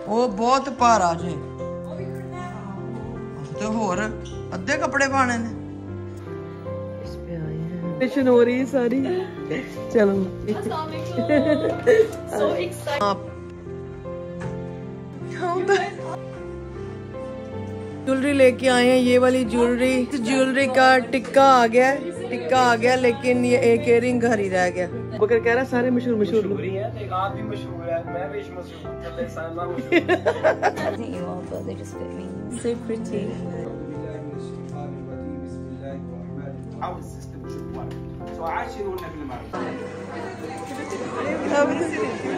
ਉਹ ਬਹੁਤ ਭਾਰਾ ਜੇ ਤੇ ਹੋਰ ਅੱਧੇ ਕੱਪੜੇ ਪਾਣੇ ਨੇ ਇਸ पे आए हैं पेशन हो रही है सारी चलो so excited ज्वेलरी लेके आए हैं ये वाली ज्वेलरी का टिक्का आ गया लेकिन ये एक इयरिंग घर ही रह गया। बकर कह रहा सारे मशहूर है तो एक आप भी मशहूर है मैं भी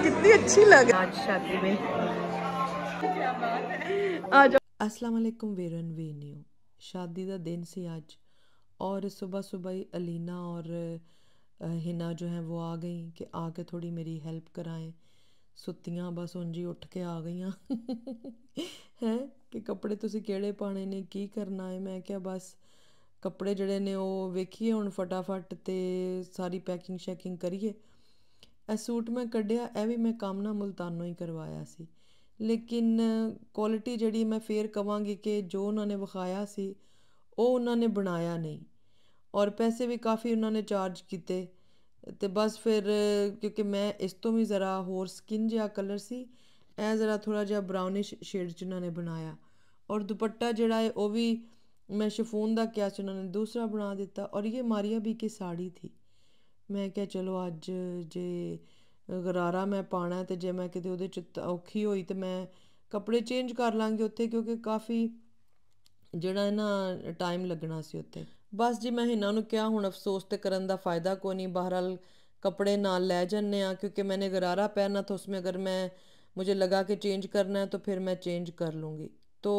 कितनी अच्छी लग आज शादी में। आज अस्सलाम वालेकुम वीरन वीनियो शादी का दिन सी आज और सुबह सुबह ही अलीना और हिना जो है वो आ गई कि आके थोड़ी मेरी हेल्प कराएं। सुत्तियां बस उंजी उठ के आ गई हैं कि कपड़े तुसी केड़े पाने ने की करना है। मैं क्या बस कपड़े जड़े ने वो वेखिए हुण फटाफट ते सारी पैकिंग शैकिंग करिए। ए सूट मैं कढ़िया ए भी मैं काम ना मुल्तानों ही करवाया सी लेकिन क्वालिटी जड़ी मैं फिर कवांगी कि जो उन्होंने विखाया सी वो उन्होंने बनाया नहीं और पैसे भी काफ़ी उन्होंने चार्ज किते ते बस फिर क्योंकि मैं इस तो भी ज़रा होर स्किन जहा कलर सी ए ज़रा थोड़ा जहा ब्राउनिश शेड च उन्होंने बनाया और दुपट्टा जड़ा है वो भी मैं शिफोन का क्या उन्होंने दूसरा बना दिता और ये मारिया भी की साड़ी थी। मैं क्या चलो अज जे गरारा मैं पाना है तो जे मैं किते उहदे च औखी होई तो मैं कपड़े चेंज कर लांगी उत्थे क्योंकि काफ़ी जड़ा ना टाइम लगना सी उत्थे। बस जी मैं हिना नूं क्या हुण अफसोस ते करन दा फ़ायदा कोई नहीं बहरहाल कपड़े नाल लै जन्ने आ क्योंकि मैंने गरारा पहना था उसमें अगर मैं मुझे लगा कि चेंज करना है तो फिर मैं चेंज कर लूँगी। तो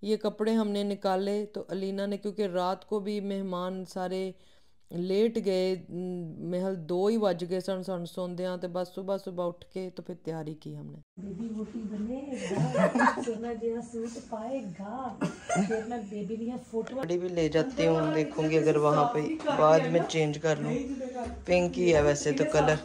ये कपड़े हमने निकाले तो अलीना ने क्योंकि रात को भी मेहमान सारे लेट गए महल 2 ही बज गए सन सौंदे तो बस सुबह सुबह उठ के तो फिर तैयारी की हमने। बेबी रोटी बनेगा सोना जैसा सूट पाएगा फिर मैं बेबी की फोटो भी ले जाती हूँ देखूंगी अगर वहाँ पे बाद में चेंज कर लूँ। पिंक ही है वैसे तो कलर।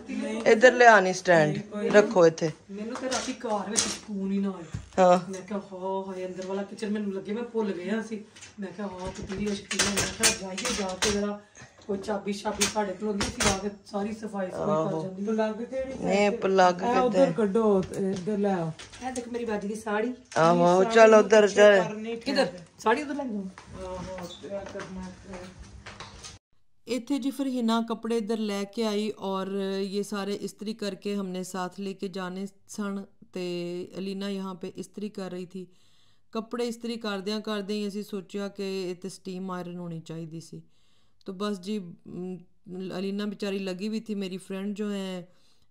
इधर ले आनी स्टैंड रखो इत्थे मेनू ते राती कार विच सुकून ही ना आया। हां मैं क्या हाय अंदर वाला किचन मेनू लगे मैं भुल गया सी। मैं क्या हां कितनी मुश्किल है मैं क्या जाइए जाके जरा कोई चाबी शाबी साढ़े कोल सी आके सारी सफाई कर जांदी। प्लग केड़ी नहीं प्लग उधर कड्डो इधर ले आओ ए देख मेरी बाजी दी साड़ी। आहो चल उधर चल किधर साड़ी उधर ले जाओ। आहो तेरा करना इत्थे जी फिर हिना कपड़े इधर लेके आई और ये सारे इस्त्री करके हमने साथ लेके जाने सन ते अलीना यहाँ पे इस्त्री कर रही थी। कपड़े इस्त्री करदे ही असी सोचा कि इत्थे स्टीम आयरन होनी चाहिए सी। तो बस जी अलीना बेचारी लगी हुई थी मेरी फ्रेंड जो है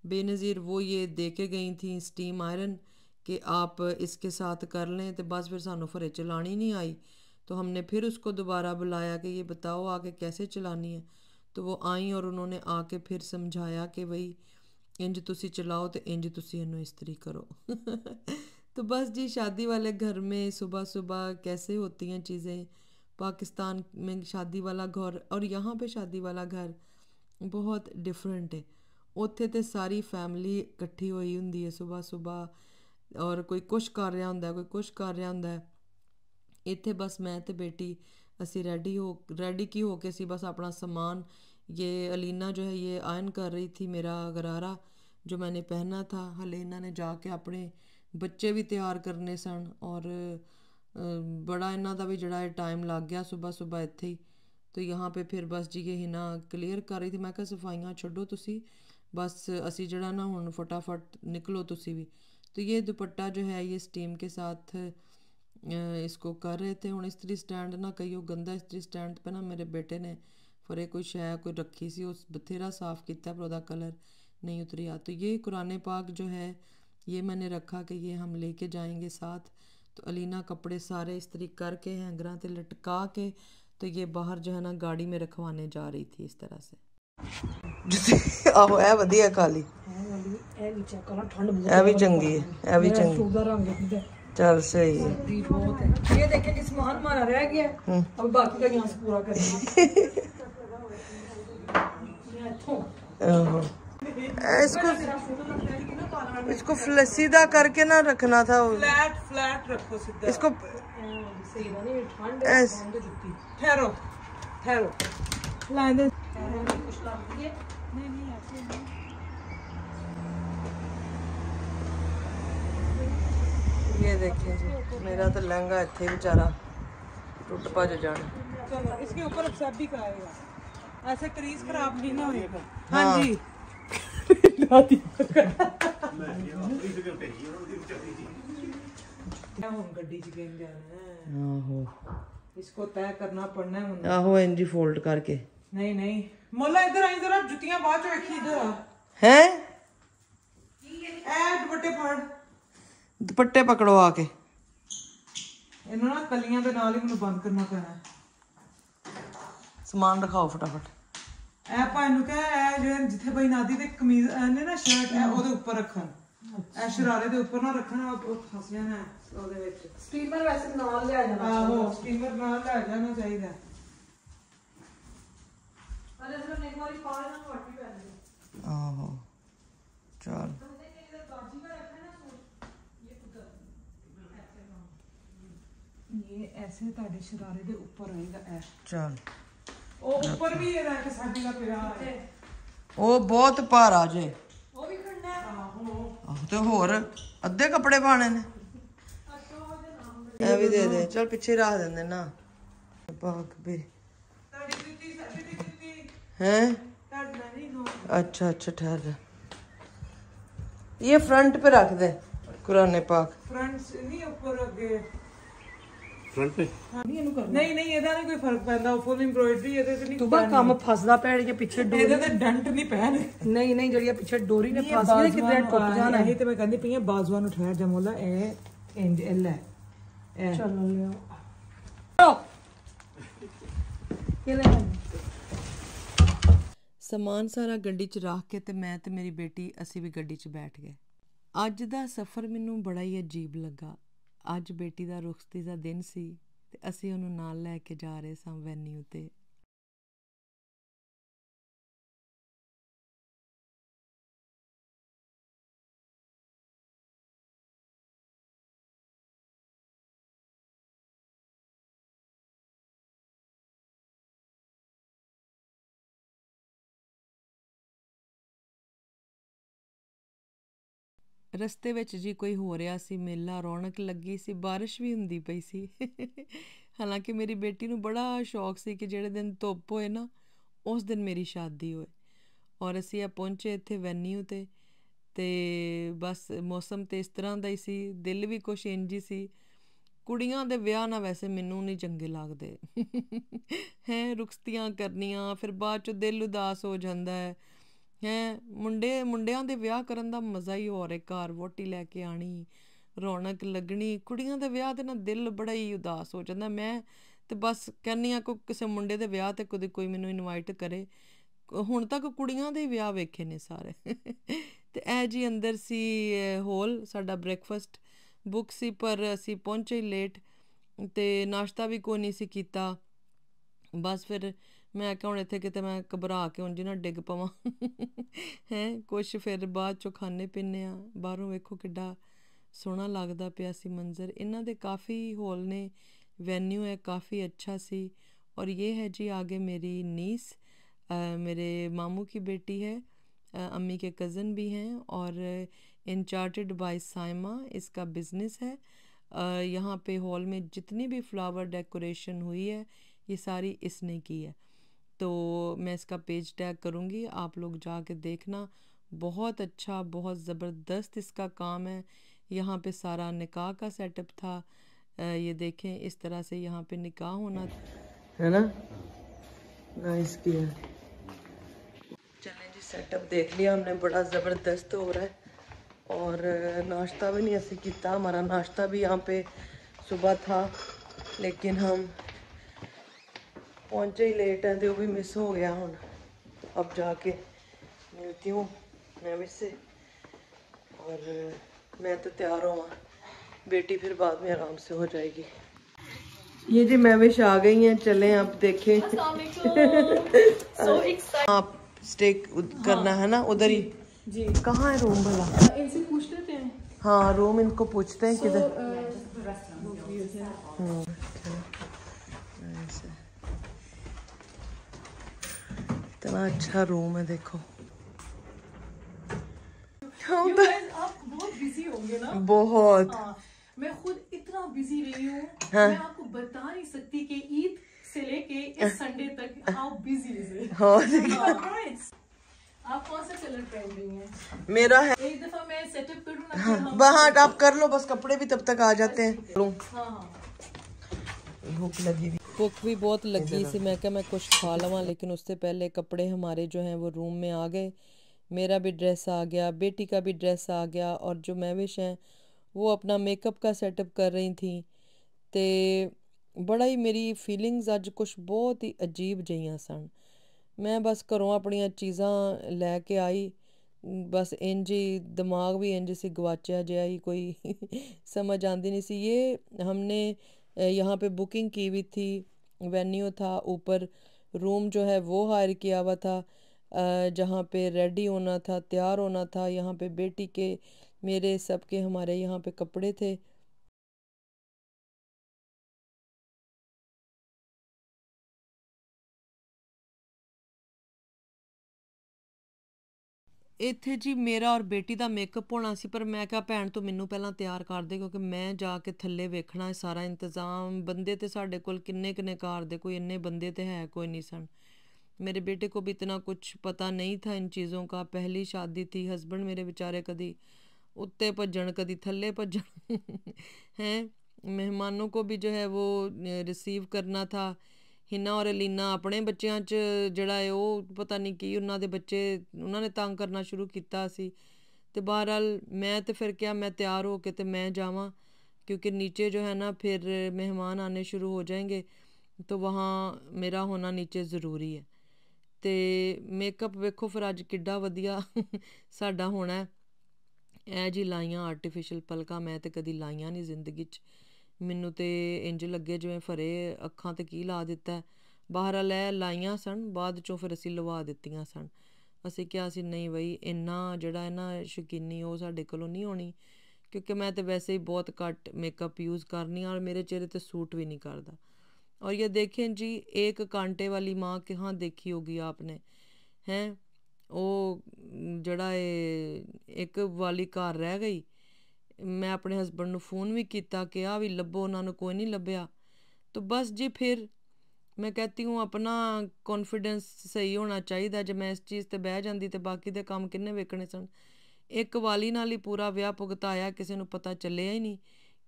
बेनज़ीर वो ये दे के गई थी स्टीम आयरन कि आप इसके साथ कर लें। तो बस फिर सानू फरे चलानी नहीं आई तो हमने फिर उसको दोबारा बुलाया कि ये बताओ आके कैसे चलानी है। तो वो आई और उन्होंने आके फिर समझाया कि भाई इंज तुसी चलाओ तो इंज तुसी इन्हू इस्त्री करो। तो बस जी शादी वाले घर में सुबह सुबह कैसे होती हैं चीज़ें। पाकिस्तान में शादी वाला घर और यहाँ पे शादी वाला घर बहुत डिफरेंट है। उत्थे ते सारी फैमिली इकट्ठी हुई हुंदी है सुबह सुबह और कोई कुछ कर रहा हुंदा है कोई कुछ कर रहा हुंदा है। इत्थे बस मैं ते बेटी असी रेडी की हो के सी बस अपना सामान ये अलीना जो है ये आयन कर रही थी मेरा गरारा जो मैंने पहना था। हले इन्होंने जाके अपने बच्चे भी तैयार करने सन और बड़ा इन्हों का भी जड़ा टाइम लग गया सुबह सुबह इत्थे ही। तो यहाँ पे फिर बस जी ये हिना क्लीयर कर रही थी। मैं क्या सफाइयाँ छड्डो तुसी बस असी जड़ा ना हुण फटाफट निकलो तुसी भी। तो ये दुपट्टा जो है ये स्टीम के साथ इसको कर रहे थे। हुण इस्त्री स्टैंड ना कहियो गंदा इस्त्री स्टैंड पे ना मेरे बेटे ने फरे कोई शै कोई रखी सी उस बथेरा साफ़ किया पर उसका कलर नहीं उतरिया। तो ये कुरान पाक जो है ये मैंने रखा कि ये हम लेके जाएंगे साथ। तो अलीना कपड़े सारे इस्त्री करके हैंगरां ते लटका के तो ये बाहर जो है ना गाड़ी में रखवाने जा रही थी इस तरह से। आहो ए वधिया खाली ए भी चंगी है ए भी चंगी चल सही है। सर्दी बहुत है। ये देखें कि सामान हमारा रह गया है, अब बाकी का यहाँ से पूरा करेंगे। ओहो। इसको सीधा करके ना रखना था, फ्लैट फ्लैट रखो सीधा इसको। ठहरो ठहरो लाइन ये देखें जी, मेरा तो लहंगा इतने बेचारा टुट भज जाना। इसके ऊपर सब भी कराएगा, ऐसे क्रीज खराब नहीं ना होएगा। हाँ जी गड्डी च गेम जाना है। आहो इसको तय करना पड़ना है। आहो इंजी फोल्ड करके। नहीं नहीं मोला इधर आई, जरा जुतियां बाद चो रखी इधर हैं। ए दुपट्टे फाड़, दुपट्टे पकड़ो आके। इन्हों ना कलियां दे नाल ही मैनू बंद करना पैना है। समान रखाओ फटाफट। ए भाई नु कह ए जे जिथे भाई नादी ते कमीज ने ना शर्ट है ओदे ऊपर रखन, ए शरारे दे ऊपर ना रखन, ਉਹ ਫਸ ਜਾਣਾ ਉਹਦੇ ਵਿੱਚ। ਸਟੀਮਰ ਵੈਸੇ ਨਾਲ ਲਿਆ ਜਾਣਾ। ਆਹੋ ਸਟੀਮਰ ਨਾਲ ਲੈ ਜਾਣਾ ਚਾਹੀਦਾ। ਅਰੇ ਜਦੋਂ ਇੱਕ ਵਾਰੀ ਪਾ ਲੈਣਾ ਤਾਂ ਵੱਟੀ ਪੈ ਜਾਂਦੀ। आहो चल ये ऐसे ਤੁਹਾਡੇ ਸ਼ਰਾਰੇ ਦੇ ਉੱਪਰ ਆਏਗਾ ਐ। चल ਉਹ ਉੱਪਰ ਵੀ ਇਹਦਾ ਇੱਕ ਸਾਡੀ ਦਾ ਪਿਆ ਹੈ। ਉਹ ਬਹੁਤ ਭਾਰਾ ਜੇ। ਉਹ ਵੀ ਖੰਡਾ ਹੈ। ਆਹੋ ਤੇ ਹੋਰ ਅੱਧੇ ਕੱਪੜੇ ਪਾਣੇ ਨੇ। ਇਹ ਵੀ ਦੇ ਦੇ, ਚਲ ਪਿੱਛੇ ਰੱਖ ਦਿੰਦੇ ਨਾ। ਪਾਕ ਵੀ ਤੁਹਾਡੀ ਜੁੱਤੀ ਸਾਡੀ ਜੁੱਤੀ ਹੈ। ਤੁਹਾਡਾ ਨਹੀਂ ਨੋ। अच्छा अच्छा ठहर जा, ये फ्रंट पे रख दे कुरान पाक। फ्रंट से नहीं ऊपर अगे फ्रंट पे ਨਹੀਂ ਇਹਨੂੰ ਕਰਨਾ। ਨਹੀਂ ਨਹੀਂ ਇਹਦਾ ਨਹੀਂ ਕੋਈ ਫਰਕ ਪੈਂਦਾ, ਫੁੱਲ ਐਮਬ੍ਰੋਇਡਰੀ ਇਹਦੇ ਤੇ ਨਹੀਂ। ਤੂੰ ਬਾ ਕੰਮ ਫਸਦਾ ਪੈਣ ਜੇ ਪਿੱਛੇ ਇਹਦੇ ਤੇ ਡੰਟ ਨਹੀਂ ਪੈਣ। ਨਹੀਂ ਨਹੀਂ ਜਿਹੜੀਆਂ ਪਿੱਛੇ ਡੋਰੀ ਨੇ ਫਸ ਗਈ ਕਿਤੇ ਟੁੱਟ ਜਾਣਾ। ਇਹ ਤੇ ਮੈਂ ਕਹਿੰਦੀ ਪਈ ਆ ਬਾਜ਼ੂਆਂ ਨੂੰ ਠਹਿਰ ਜਾ ਮੋਲਾ। ਇਹ ਇੰਜ ਐਲ ਹੈ ਇਹ। ਚਲੋ ਲਿਓ ਇਹ ਲੈ। ਸਮਾਨ ਸਾਰਾ ਗੱਡੀ 'ਚ ਰੱਖ ਕੇ ਤੇ ਮੈਂ ਤੇ ਮੇਰੀ ਬੇਟੀ ਅਸੀਂ ਵੀ ਗੱਡੀ 'ਚ ਬੈਠ ਗਏ। ਅੱਜ ਦਾ ਸਫ਼ਰ ਮੈਨੂੰ ਬੜਾ ਹੀ ਅਜੀਬ ਲੱਗਾ। ਅੱਜ ਬੇਟੀ ਦਾ ਰੁਖਸਤੀ ਦਾ ਦਿਨ ਸੀ ਤੇ ਅਸੀਂ ਉਹਨੂੰ ਨਾਲ ਲੈ ਕੇ ਜਾ ਰਹੇ ਸਾਂ ਵੈਨਿਊ ਤੇ। ਰਸਤੇ ਵਿੱਚ ਜੀ ਕੋਈ ਹੋ ਰਿਹਾ ਸੀ ਮੇਲਾ, ਰੌਣਕ ਲੱਗੀ ਸੀ, ਬਾਰਿਸ਼ ਵੀ ਹੁੰਦੀ ਪਈ ਸੀ। ਹਾਲਾਂਕਿ ਮੇਰੀ ਬੇਟੀ ਨੂੰ ਬੜਾ ਸ਼ੌਕ ਸੀ ਕਿ ਜਿਹੜੇ ਦਿਨ ਧੁੱਪ ਹੋਏ ਨਾ ਉਸ ਦਿਨ ਮੇਰੀ ਸ਼ਾਦੀ ਹੋਏ। ਔਰ ਅਸੀਂ ਆ ਪਹੁੰਚੇ ਇੱਥੇ ਵੈਨਿਊ ਤੇ ਬਸ ਮੌਸਮ ਤੇ ਇਸ ਤਰ੍ਹਾਂ ਦਾ ਹੀ ਸੀ, ਦਿਲ ਵੀ ਕੁਛ ਇੰਝ ਹੀ ਸੀ। ਕੁੜੀਆਂ ਦੇ ਵਿਆਹ ਨਾ ਵੈਸੇ ਮੈਨੂੰ ਨਹੀਂ ਚੰਗੇ ਲੱਗਦੇ। ਹੈ ਰੁਖਸਤੀਆਂ ਕਰਨੀਆਂ, ਫਿਰ ਬਾਅਦ 'ਚੋਂ ਦਿਲ ਉਦਾਸ ਹੋ ਜਾਂਦਾ ਹੈ। ਮੁੰਡਿਆਂ ਦੇ ਵਿਆਹ ਕਰਨ ਦਾ ਮਜ਼ਾ ਹੀ ਹੋਰ ਹੈ। ਘਰ ਵਹੁਟੀ ਲੈ ਕੇ ਆਣੀ, ਰੌਣਕ ਲੱਗਣੀ। ਕੁੜੀਆਂ ਦੇ ਵਿਆਹ 'ਤੇ ਨਾ ਦਿਲ ਬੜਾ ਹੀ ਉਦਾਸ ਹੋ ਜਾਂਦਾ। ਮੈਂ ਤਾਂ ਬਸ ਕਹਿੰਦੀ ਹਾਂ ਕੋਈ ਕਿਸੇ ਮੁੰਡੇ ਦੇ ਵਿਆਹ 'ਤੇ ਕਦੇ ਕੋਈ ਮੈਨੂੰ ਇਨਵਾਈਟ ਕਰੇ। ਹੁਣ ਤੱਕ ਕੁੜੀਆਂ ਦੇ ਵਿਆਹ ਵੇਖੇ ਨੇ ਸਾਰੇ। ਅਤੇ ਇਹ ਜੀ ਅੰਦਰ ਸੀ ਹੋਲ, ਸਾਡਾ ਬ੍ਰੇਕਫਾਸਟ ਬੁੱਕ ਸੀ ਪਰ ਅਸੀਂ ਪਹੁੰਚੇ ਲੇਟ ਅਤੇ ਨਾਸ਼ਤਾ ਵੀ ਕੋਈ ਨਹੀਂ ਸੀ ਕੀਤਾ। ਬਸ ਫਿਰ ਮੈਂ ਕਿਹਾ ਹੁਣ ਇੱਥੇ ਕਿਤੇ ਮੈਂ ਘਬਰਾ ਕੇ ਉਂਝ ਨਾ ਡਿੱਗ ਪਵਾਂ। ਕੁਛ ਫਿਰ ਬਾਅਦ 'ਚੋਂ ਖਾਂਦੇ ਪੀਂਦੇ ਹਾਂ। ਬਾਹਰੋਂ ਵੇਖੋ ਕਿੱਡਾ ਸੋਹਣਾ ਲੱਗਦਾ ਪਿਆ ਸੀ ਮੰਜ਼ਰ। ਇਹਨਾਂ ਦੇ ਕਾफ़ी हॉल ने, वेन्यू है काफ़ी अच्छा सी। और ये है जी आगे मेरी नीस, मेरे मामू की बेटी है, अम्मी के कज़न भी हैं। और इंचार्टेड बाय साइमा इसका बिज़नेस है। यहाँ पे हॉल में जितनी भी फ्लावर डेकोरेशन हुई है ये सारी इसने की है। तो मैं इसका पेज टैग करूँगी, आप लोग जाके देखना। बहुत अच्छा, बहुत ज़बरदस्त इसका काम है। यहाँ पे सारा निकाह का सेटअप था। ये देखें इस तरह से यहाँ पे निकाह होना है ना। नाइस किया। चलें जी सेटअप देख लिया हमने, बड़ा ज़बरदस्त हो रहा है। और नाश्ता भी नहीं ऐसे किया। हमारा नाश्ता भी यहाँ पे सुबह था लेकिन हम पहुँचे ही लेट हैं तो वो भी मिस हो गया। हूँ अब जाके मिलती हूँ मैं भी से। और मैं तो तैयार हुआ बेटी फिर बाद में आराम से हो जाएगी। ये जी महविश आ गई हैं, चलें आप देखें। आप स्टे करना है ना उधर ही जी। कहाँ है रूम भला? इनसे पूछ लेते हैं। हाँ रूम इनको पूछते हैं किधर। इतना अच्छा रूम है देखो। आप बहुत बिजी होंगे ना? बहुत। हाँ, मैं खुद इतना बिजी रही हूँ। हाँ। मैं आपको बता नहीं सकती कि ईद से लेके इस संडे तक हाउ बिजी इज। आप कौन सा कलर पहन रही हैं? मेरा है। एक दफा मैं सेटअप करूँ ना। हाँ, वहाँ आप कर लो, बस कपड़े भी तब तक आ जाते हैं। हाँ। भूख लगी हुई, भूख भी बहुत लगी सी। मैं क्या मैं कुछ खा लवा, लेकिन उससे पहले कपड़े हमारे जो हैं वो रूम में आ गए। मेरा भी ड्रेस आ गया, बेटी का भी ड्रेस आ गया, और जो महविश हैं वो अपना मेकअप का सेटअप कर रही थी। तो बड़ा ही मेरी फीलिंग्स अज कुछ बहुत ही अजीब जिहियां सन। मैं बस घरों अपनियां चीज़ां लैके आई, बस इंज ही दिमाग भी इंज सी गवाचा जिहा ही, कोई समझ आती नहीं सी। ये हमने यहाँ पे बुकिंग की हुई थी, वेन्यू था ऊपर, रूम जो है वो हायर किया हुआ था, जहाँ पे रेडी होना था, तैयार होना था। यहाँ पे बेटी के, मेरे सबके, हमारे यहाँ पे कपड़े थे। ਇੱਥੇ ਜੀ ਮੇਰਾ ਔਰ ਬੇਟੀ ਦਾ ਮੇਕਅਪ ਹੋਣਾ ਸੀ, ਪਰ ਮੈਂ ਕਿਹਾ ਭੈਣ ਤੂੰ ਮੈਨੂੰ ਪਹਿਲਾਂ ਤਿਆਰ ਕਰ ਦੇ, ਕਿਉਂਕਿ ਮੈਂ ਜਾ ਕੇ ਥੱਲੇ ਵੇਖਣਾ ਹੈ ਸਾਰਾ इंतज़ाम। बंदे तो साढ़े कोल किन्ने किन्ने कार दे, कोई इन्ने बंदे तो है कोई नहीं सन। मेरे बेटे को भी इतना कुछ पता नहीं था इन चीज़ों का, पहली शादी थी। हस्बैंड मेरे बेचारे कदी उत्ते भज्जन कदी थल्ले भज्जन हैं। मेहमानों को भी जो है वो रिसीव करना था। हिना और अलीना अपने बच्चों च जड़ा है वो पता नहीं की उन्होंने दे बच्चे उन्होंने तंग करना शुरू किया सी। ते बहरहाल मैं तो फिर क्या, मैं तैयार हो के तो मैं जावां, क्योंकि नीचे जो है ना फिर मेहमान आने शुरू हो जाएंगे, तो वहाँ मेरा होना नीचे ज़रूरी है। तो मेकअप वेखो फिर अज किड्डा वधिया साडा होना है। ए जी लाइयां आर्टिफिशियल पलका, मैं तो कदी लाइयां नहीं जिंदगी च। ਮੈਨੂੰ ਤੇ ਇੰਜ ਲੱਗੇ ਜਿਵੇਂ ਫਰੇ ਅੱਖਾਂ ਤੇ ਕੀ ਲਾ ਦਿੱਤਾ। ਬਾਹਰ ਲੈ ਲਾਈਆਂ ਸਨ, ਬਾਅਦ ਚੋਂ ਫਿਰ ਅਸੀਂ ਲਵਾ ਦਿੱਤੀਆਂ ਸਨ। ਅਸੀਂ ਕਿਹਾ ਸੀ ਨਹੀਂ ਬਈ ਇੰਨਾ ਜਿਹੜਾ ਹੈ ਨਾ ਸ਼ੌਕੀਨੀ ਉਹ ਸਾਡੇ ਕੋਲੋਂ ਨਹੀਂ ਹੋਣੀ, क्योंकि मैं तो वैसे ही बहुत घट मेकअप यूज़ करनी और मेरे चेहरे पे सूट भी नहीं करता। और ये देखें जी, एक कांटे वाली माँ कहाँ देखी होगी आपने, हैं वो जड़ा एक वाली घर रह गई। मैं अपने हस्बैंड ਨੂੰ फ़ोन भी किया कि आ भी लभो, उन्होंने कोई नहीं लभ्या। तो बस जी फिर मैं कहती हूँ अपना कॉन्फिडेंस सही होना चाहिए। जब मैं इस चीज़ ते बह जाती तो बाकी दे काम किन्ने वेखने सन। एक वाली नाल ही पूरा विआह भुगताया, किसी को पता चलिया ही नहीं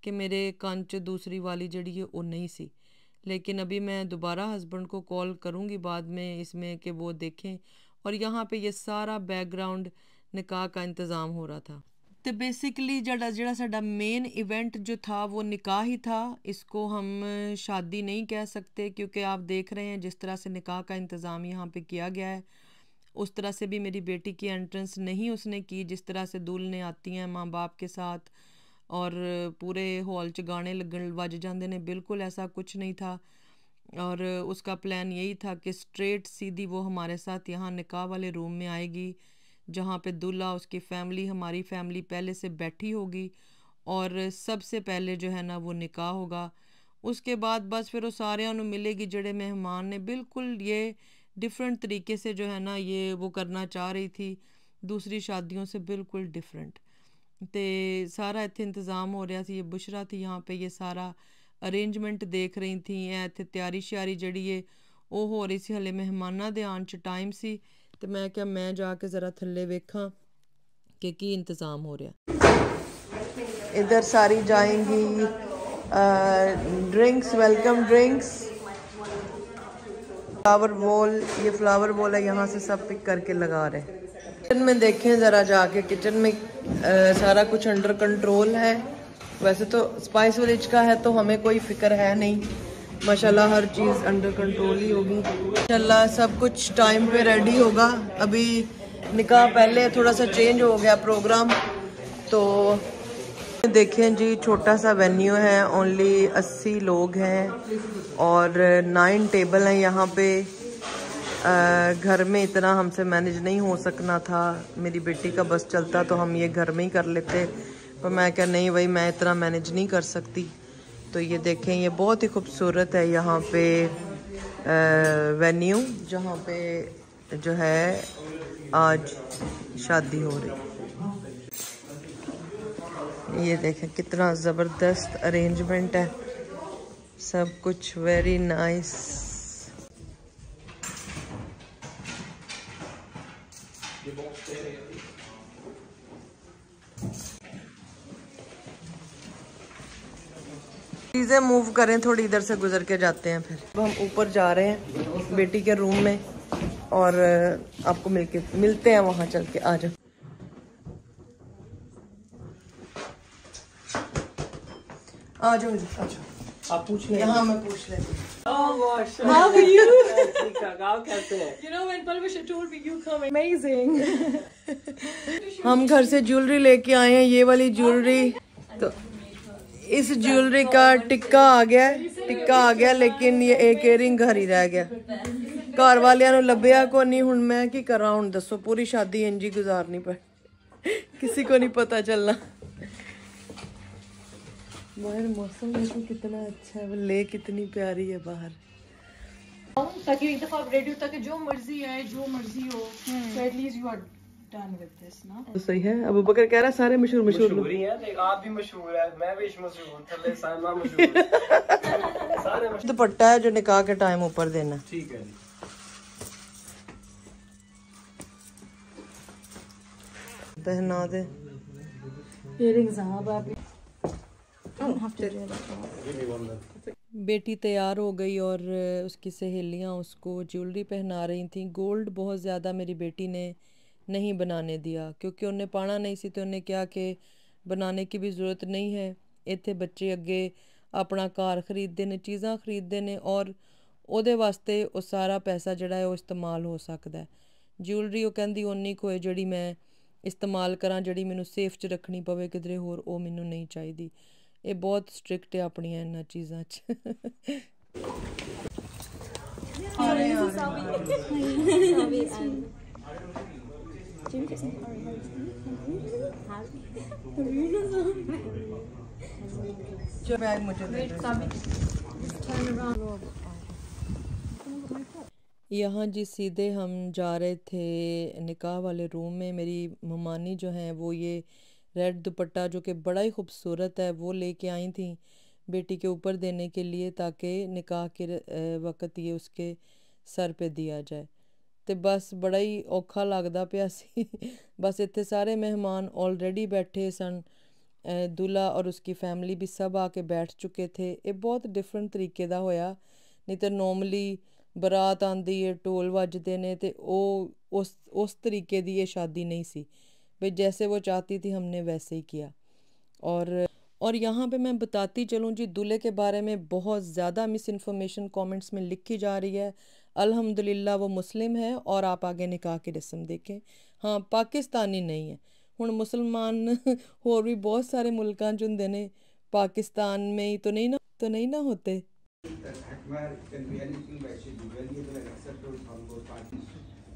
कि मेरे कान च दूसरी वाली जड़ी है वो नहीं सी। लेकिन अभी मैं दोबारा हस्बैंड को कॉल करूँगी बाद में इसमें कि वो देखें। और यहाँ पे ये सारा बैकग्राउंड निकाह का इंतज़ाम हो रहा था। तो बेसिकली जड़ा साडा मेन इवेंट जो था वो निकाह ही था। इसको हम शादी नहीं कह सकते, क्योंकि आप देख रहे हैं जिस तरह से निकाह का इंतज़ाम यहाँ पे किया गया है, उस तरह से भी मेरी बेटी की एंट्रेंस नहीं उसने की जिस तरह से दूल्हनें आती हैं माँ बाप के साथ और पूरे हॉल च गाने लगन वज जाते हैं। बिल्कुल ऐसा कुछ नहीं था। और उसका प्लान यही था कि स्ट्रेट सीधी वो हमारे साथ यहाँ निकाह वाले रूम में आएगी, जहाँ पे दूल्हा, उसकी फ़ैमिली, हमारी फ़ैमिली पहले से बैठी होगी, और सबसे पहले जो है ना वो निकाह होगा। उसके बाद बस फिर वो सारे मिलेगी जड़े मेहमान ने। बिल्कुल ये डिफरेंट तरीके से जो है ना ये वो करना चाह रही थी, दूसरी शादियों से बिल्कुल डिफरेंट। तो सारा इत्थे इंतज़ाम हो रहा थी। ये बुशरा थी यहाँ पे, ये सारा अरेंजमेंट देख रही थी। इत्थे तैयारी श्यारी जड़ी है वो हो रही सी। हले मेहमानां दे आन च टाइम सी, तो मैं क्या मैं जाके ज़रा थल्ले वेखां कि की इंतज़ाम हो रहा। इधर सारी जाएंगी drinks, welcome drinks, flower ball. ये फ्लावर बॉल है, यहाँ से सब पिक करके लगा रहे। किचन में देखें ज़रा जाके, किचन में सारा कुछ अंडर कंट्रोल है। वैसे तो स्पाइस विलेज का है तो हमें कोई फिक्र है नहीं, माशाल्लाह हर चीज़ अंडर कंट्रोल ही होगी माशाल्लाह। सब कुछ टाइम पे रेडी होगा। अभी निकाह पहले थोड़ा सा चेंज हो गया प्रोग्राम, तो देखें जी, छोटा सा वेन्यू है, ओनली 80 लोग हैं और 9 टेबल हैं यहाँ पे। घर में इतना हमसे मैनेज नहीं हो सकना था, मेरी बेटी का बस चलता तो हम ये घर में ही कर लेते, पर मैं क्या नहीं भाई, मैं इतना मैनेज नहीं कर सकती। तो ये देखें, ये बहुत ही खूबसूरत है यहाँ पे वेन्यू, जहाँ पे जो है आज शादी हो रही है। ये देखें कितना ज़बरदस्त अरेंजमेंट है, सब कुछ वेरी नाइस। चीज़ें मूव करें थोड़ी, इधर से गुजर के जाते हैं। फिर अब हम ऊपर जा रहे हैं बेटी के रूम में और आपको मिलते हैं वहाँ चल के। आ जाओ। आ जाओ। अच्छा आप पूछ लें। हाँ मैं पूछ लेती हूँ। How are you? कैसे हैं? You know when Parvasha told me you come, amazing. हम घर से ज्वेलरी लेके आए हैं, ये वाली ज्वेलरी। तो इस ज्वेलरी का टिक्का आ गया, लेकिन ये एक इयरिंग घर ही रह गया। घर वालियां नूं लभ्या को नहीं, हुण मैं की करा? हुण दसो, पूरी शादी इंज ही गुजारनी पड़, किसी को नहीं पता चलना। बाहर मौसम देखो कितना अच्छा है, ले कितनी प्यारी है बाहर। ताकि एक दफा आप रेडी हो, ताकि जो मर्जी आए जो मर्जी हो, so at least you are done with this ना। तो सही है। अबू बकर कह रहा सारे मशहूर मशहूर ही हैं, आप भी मशहूर है, मैं भी मशहूर, थल्ले साइमा मशहूर, सारे मशहूर। दुपट्टा है जो निकाह के टाइम ऊपर देना। ठीक है जी। पहना दे। इयरिंग्स हाँ बाबी। बेटी तैयार हो गई और उसकी सहेलियां उसको ज्वेलरी पहना रही थी। गोल्ड बहुत ज़्यादा मेरी बेटी ने नहीं बनाने दिया, क्योंकि उन्हें पाना नहीं सी, तो उन्हें क्या कि बनाने की भी ज़रूरत नहीं है। इत्थे बच्चे अगे अपना कार खरीदते ने, चीज़ां खरीदते ने, और ਉਹਦੇ वास्ते वो सारा पैसा जिहड़ा है वो इस्तेमाल हो सकता है। ज्वेलरी वो कहंदी उन्नी को है जिहड़ी मैं इस्तेमाल करा, जिहड़ी मैनू सेफ च रखनी पवे किधरे होर, वो मैनू नहीं चाहिदी। ये बहुत स्ट्रिक्ट है अपनियां इन्हां चीज़ां च। यहाँ जी सीधे हम जा रहे थे निकाह वाले रूम में। मेरी ममानी जो हैं वो ये रेड दुपट्टा जो कि बड़ा ही खूबसूरत है वो लेके आई थी बेटी के ऊपर देने के लिए, ताकि निकाह के वक्त ये उसके सर पे दिया जाए। तो बस बड़ा ही औखा लगदा पिया सी। बस इत्थे सारे मेहमान ऑलरेडी बैठे सन, दूल्हा और उसकी फैमिली भी सब आके बैठ चुके थे। ये बहुत डिफरेंट तरीके दा होया, नहीं तो नॉर्मली बरात आंदी है, ढोल वजदे ने, ते उस तरीके दी ये शादी नहीं सी भाई। जैसे वो चाहती थी हमने वैसे ही किया। और यहाँ पे मैं बताती चलूँ जी, दूल्हे के बारे में बहुत ज़्यादा मिस इन्फॉर्मेशन कमेंट्स में लिखी जा रही है। अल्हम्दुलिल्लाह वो मुस्लिम है, और आप आगे निकाह की रस्म देखें, हाँ पाकिस्तानी नहीं है। हुण मुसलमान होर भी बहुत सारे मुल्कां च हुंदे ने, पाकिस्तान में ही तो नहीं ना होते।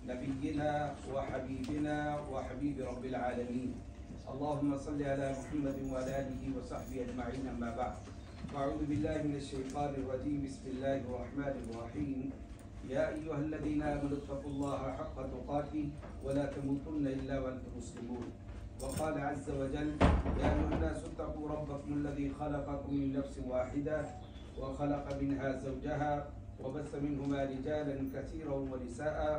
नबीना व हबीबिना व हबीब रब्बिल आलमीन अल्लाहुम्मा सल्लि अला मुहम्मद व अला आलिहि व सहबिहि अजमईन अम्मा बाद अऊज़ु बिल्लाहि मिनश शैतानिर रजीम बिस्मिल्लाहिर रहमानिर रहीम या अय्युहल्लज़ीना आमनु तक़ुल्लाहा हक़्क़ तुक़ातिह व ला तमूतुन्ना इल्ला व अंतुम मुस्लिमून व क़ाल अज़्ज़ व जल्ल या अय्युहन्नासु इत्तक़ू रब्बकुमुल्लज़ी ख़लक़कुम मिन नफ्सिन वाहिदा व ख़लक़ मिनहा ज़ौजहा व बस्स मिनहुमा रिजालन कसीरन व निसाअ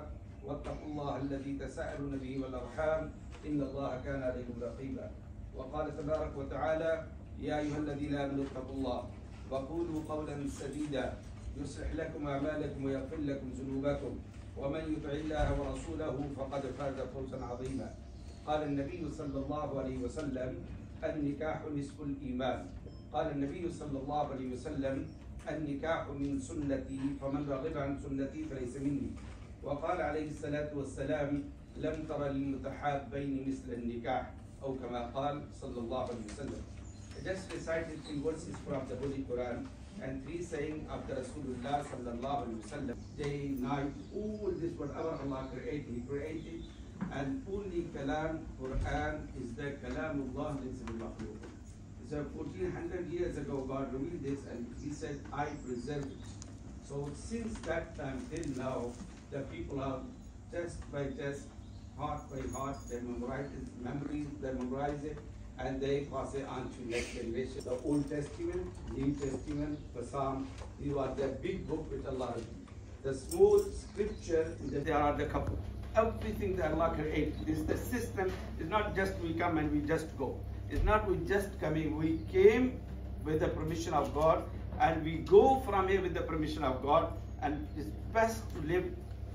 वत्तक़ु अल्लाह अल्लज़ी तसअलून बिही वल अर्हाम इन्नल्लाह कान अलैकुम रक़ीबा वक़ाल तबारक व तआला या अय्युहल्लज़ीना आमनु इत्तक़ुल्लाह वक़ूलू क़ौलन सदीदा युस्लिह लकुम अअमालकुम व यग़फिर लकुम ज़ुनूबकुम व मन युति'िल्लाह व रसूलहु फ़क़द फ़ाज़ फ़ौज़न अज़ीमा क़ाल अन्नबी सल्लल्लाहु अलैहि वसल्लम अन्निकाहु निस्फ़ुल ईमान क़ाल अन्नबी सल्लल्लाहु अलैहि वसल्लम अन्निकाहु मिन सुन्नती फ़मन रग़िब अन सुन्नती फ़लैसा मिन्नी वक़ाल अलैहिस्सलातु वस्सलाम लम तरा लिलमुतहाब्बैनि मिस्ल अन्निकाह औ कमा क़ाल सल्लल्लाहु अलैहि वसल्लम। just recited 3 verses from the Holy Quran and 3 saying of the Rasulullah sallallahu alaihi wasallam. Day, night, all this whatever Allah created, He created, and only Kalam Quran is the Kalamullah laysa bimakhluq. So 1400 years ago God revealed this and He said, I preserved it. So since that time till now, the people are test by test, heart by heart, they memorize it, memories, they memorize it, and they pass it on to next generation. The Old Testament, New Testament, the Psalm, these are the big book which Allah has. The small scripture, they are the couple. Everything that Allah created, this the system is not just we come and we just go. It's not we just coming, we came with the permission of God, and we go from here with the permission of God, and it's best to live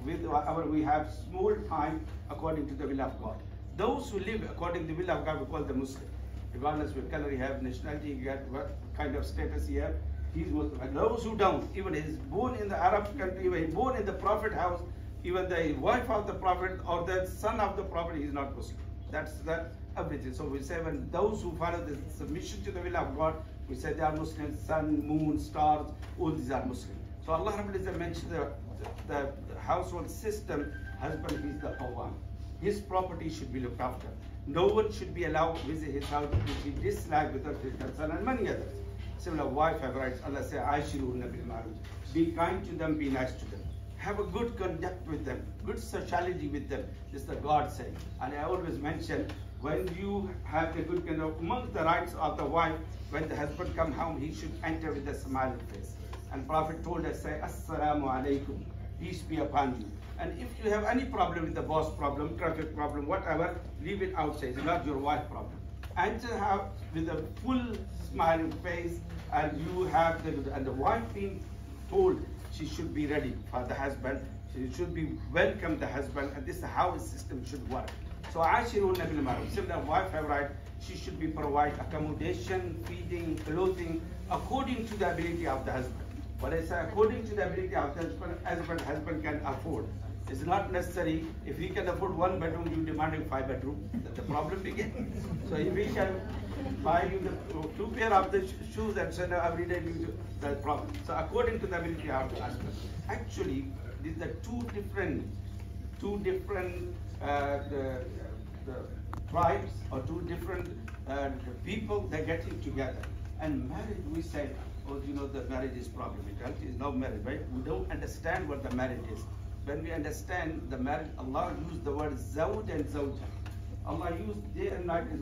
with whatever we have small time according to the will of God. Those who live according to the will of God we call the Muslim. Regardless what color he have, nationality he got, what kind of status he have, he's Muslim. And those who don't, even he's born in the Arab country, even he's born in the Prophet house, even the wife of the Prophet or the son of the Prophet, he's not Muslim. That's everything. So we say when those who follow the submission to the will of God, we say they are Muslims, sun, moon, stars, all these are Muslim. So Allah Rabbul Izzah mentioned the household system, husband is the Qawwam. His property should be looked after. No one should be allowed to visit his house which he dislikes without his consent, and many others. Similar wife have rights. Allah says, Aishiruna bil ma'ruf. Be kind to them, be nice to them. Have a good conduct with them, good sociality with them. This is the God saying. And I always mention, when you have a good conduct, among the rights of the wife, when the husband come home, he should enter with a smiling face. And Prophet told us, say, Assalamu alaikum, peace be upon you. And if you have any problem with the boss problem, traffic problem, whatever, leave it outside. It's not your wife problem. Enter house with a full smiling face, and you have the wife being told she should be ready for the husband. She should be welcome the husband, and this is how the system should work. So Ashiruna bil ma'ruf. Similar wife have right, she should be provide accommodation, feeding, clothing, according to the ability of the husband. But I say according to the ability of the husband can afford. It's not necessary, if he can afford 1 bedroom, you demanding 5 bedroom, the problem begins. So if he can buy you the 2 pair of the shoes and send every day, the problem. So according to the ability of the husband. Actually, these are two different tribes or two different people, they're getting together. And marriage, we said, oh, you know, the marriage is problem. Reality is no marriage, right? We don't understand what the marriage is. When we understand the marriage, Allah used the word zawj and zawja. Allah used day and night is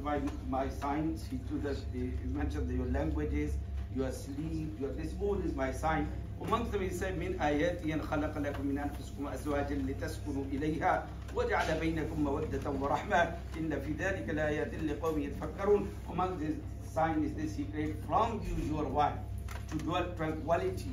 my signs. He mentioned your languages, your sleep, your this all is my sign. Amongst them he said, min ayati an khalaqa lakum min anfusikum azwajan litaskunu ilayha waja'ala bainakum mawaddatan wa rahma inna fi dhalika laayatin liqawmin yatafakkarun. Among the sign is this, he created from you your wife to dwell tranquility.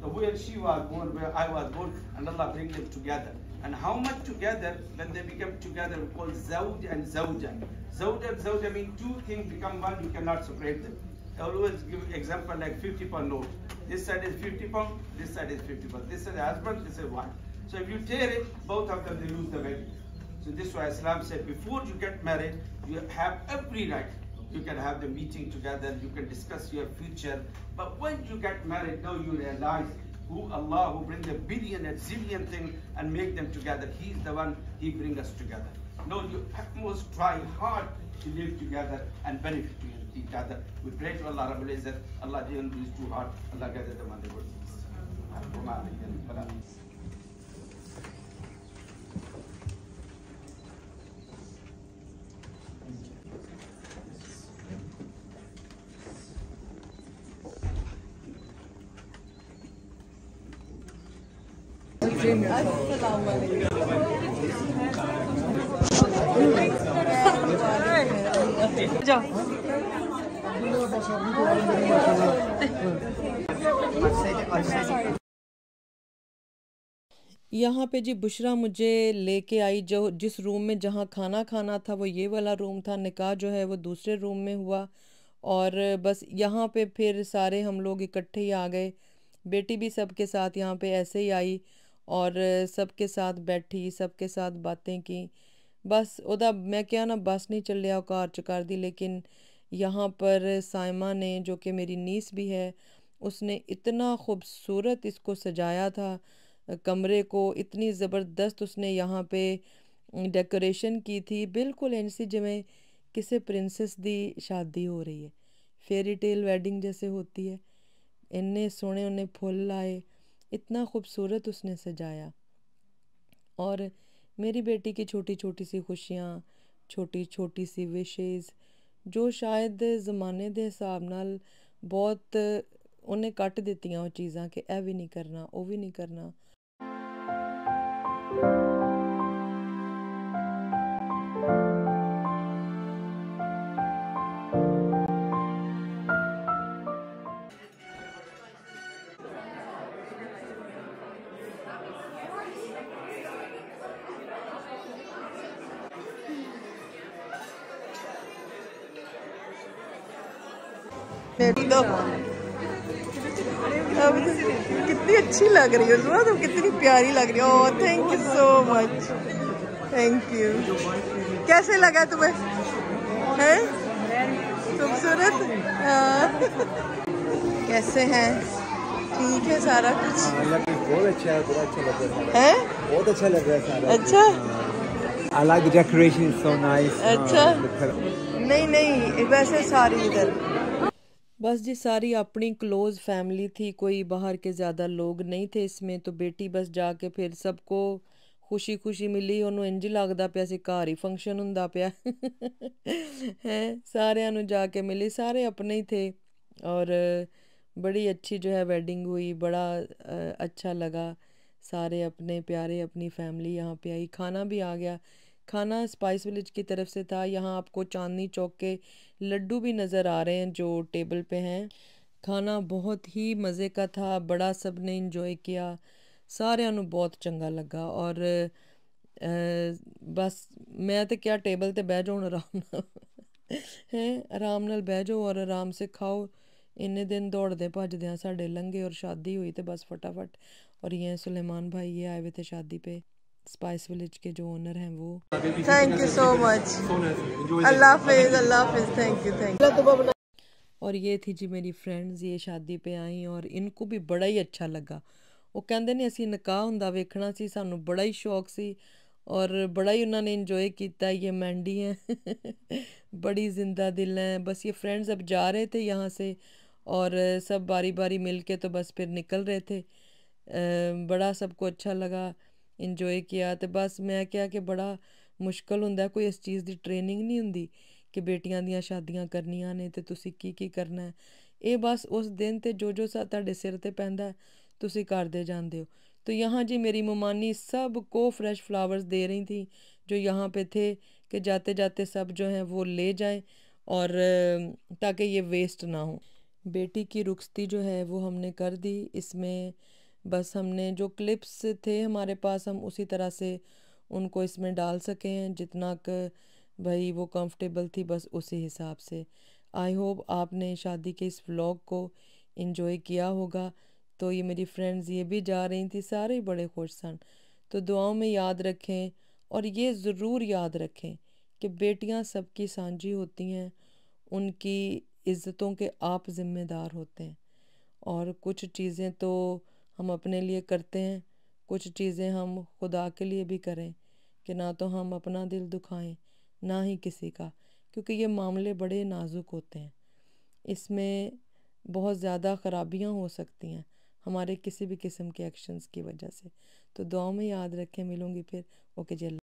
So where she was born, where I was born, and Allah bring them together. And how much together? When they become together, we call zawj and zawja. Zawj and zawja mean two things become one, you cannot separate them. I always give example like 50-pound note. This side is 50 pound, this side is 50 pound. This is husband, this is wife. So if you tear it, both of them, they lose the value. So this is why Islam said, before you get married, you have every right. You can have the meeting together, you can discuss your future. But when you get married, now you realize who Allah, who bring a billion and zillion thing and make them together. He's the one, He bring us together. No, you must try hard to live together and benefit each other. We pray to Allah Rabbul Izzah, Allah didn't do this too hard, Allah gather them on the good. यहाँ पे जी बुशरा मुझे लेके आई, जो जिस room में जहाँ खाना खाना था वो ये वाला रूम था, निकाह जो है वो दूसरे रूम में हुआ। और बस यहाँ पे फिर सारे हम लोग इकट्ठे ही आ गए, बेटी भी सबके साथ यहाँ पे ऐसे ही आई। और सबके साथ बैठी, सबके साथ बातें की। बस ओदा मैं क्या ना बस नहीं चलिया कार च कर दी। लेकिन यहाँ पर साइमा ने, जो कि मेरी नीस भी है, उसने इतना खूबसूरत इसको सजाया था कमरे को, इतनी ज़बरदस्त उसने यहाँ पे डेकोरेशन की थी, बिल्कुल ऐसी जिमें किसी प्रिंसेस दी शादी हो रही है, फेरी टेल वेडिंग जैसे होती है। इन्ने सोहने उन्हें फुल लाए, इतना खूबसूरत उसने सजाया। और मेरी बेटी की छोटी छोटी सी खुशियाँ, छोटी छोटी सी विशेज़, जो शायद ज़माने दे हिसाब नाल बहुत उन्हें कट दित्तियां वो चीज़ां कि ए भी नहीं करना, वो भी नहीं करना। तो अब कितनी अच्छी लग रही हो सुना, तुम कितनी प्यारी लग रही हो। Oh thank you so much, thank you. कैसे लगा तुम्हें? हैं खूबसूरत? कैसे हैं? ठीक है सारा कुछ? बहुत अच्छा है, बहुत अच्छा लग रहा है, बहुत अच्छा लग रहा है सारा। अच्छा, I like the decoration, it's so nice. अच्छा नहीं नहीं वैसे सारी इधर बस जी सारी अपनी क्लोज फैमिली थी, कोई बाहर के ज़्यादा लोग नहीं थे इसमें। तो बेटी बस जाके फिर सबको खुशी खुशी मिली, ਉਹਨੂੰ ਇੰਜ ਲੱਗਦਾ ਪਿਆ ਸੀ ਘਰ ਹੀ फंक्शन ਹੁੰਦਾ ਪਿਆ है। सारिਆਂ ਨੂੰ जाके मिली, सारे अपने ही थे। और बड़ी अच्छी जो है वेडिंग हुई, बड़ा अच्छा लगा। सारे अपने प्यारे, अपनी फैमिली यहाँ पे आई। खाना भी आ गया, खाना स्पाइस विलेज की तरफ से था। यहाँ आपको चांदनी चौक के लड्डू भी नज़र आ रहे हैं जो टेबल पे हैं। खाना बहुत ही मज़े का था, बड़ा सब ने इंजॉय किया, सारिਆਂ ਨੂੰ बहुत चंगा लगा। और बस मैं तो क्या टेबल ते बह जाओ आराम नाल हैं, आराम नाल बह जाओ और आराम से खाओ। इन्ने दिन दौड़दे भजदे साढ़े लंघे और शादी हुई तो बस फटाफट। और ये सुलेमान भाई ये आए हुए थे शादी पे, स्पाइस विलेज के जो ओनर हैं वो। Thank you so much, Allah Hafiz, Allah Hafiz, thank you. और ये थी जी मेरी फ्रेंड्स, ये शादी पे आई और इनको भी बड़ा ही अच्छा लगा। वो कहते ने असी निकाह हुंदा वेखना सी, सानू बड़ा ही शौक सी और बड़ा ही उन्होंने इंजॉय किया। ये मैंडी हैं बड़ी जिंदा दिल हैं। बस ये फ्रेंड्स अब जा रहे थे यहाँ से और सब बारी बारी मिल के तो बस फिर निकल रहे थे। बड़ा सबको अच्छा लगा, इंजॉय किया। तो बस मैं क्या कि बड़ा मुश्किल हुंदा, कोई इस चीज़ की ट्रेनिंग नहीं हुंदी कि बेटियां दियां शादियां करनियां ने ते तुसी की करना है। ये बस उस दिन ते जो तुहाडे सिर ते पैंदा तुसी करदे जांदे हो। तो यहाँ जी मेरी ममानी सबको फ्रेश फ्लावर्स दे रही थी जो यहाँ पे थे, कि जाते जाते सब जो हैं वो ले जाएं और ताकि ये वेस्ट ना हो। बेटी की रुखसती जो है वो हमने कर दी। इसमें बस हमने जो क्लिप्स थे हमारे पास, हम उसी तरह से उनको इसमें डाल सके हैं जितना कि भाई वो कंफर्टेबल थी, बस उसी हिसाब से। आई होप आपने शादी के इस व्लॉग को इन्जॉय किया होगा। तो ये मेरी फ्रेंड्स ये भी जा रही थी, सारे ही बड़े खुश सन। तो दुआओं में याद रखें और ये ज़रूर याद रखें कि बेटियां सबकी सांझी होती हैं, उनकी इज़्ज़तों के आप ज़िम्मेदार होते हैं। और कुछ चीज़ें तो हम अपने लिए करते हैं, कुछ चीज़ें हम खुदा के लिए भी करें कि ना तो हम अपना दिल दुखाएं ना ही किसी का, क्योंकि ये मामले बड़े नाजुक होते हैं। इसमें बहुत ज़्यादा ख़राबियाँ हो सकती हैं हमारे किसी भी किस्म के एक्शंस की वजह से। तो दुआओं में याद रखें। मिलूँगी फिर। ओके जी।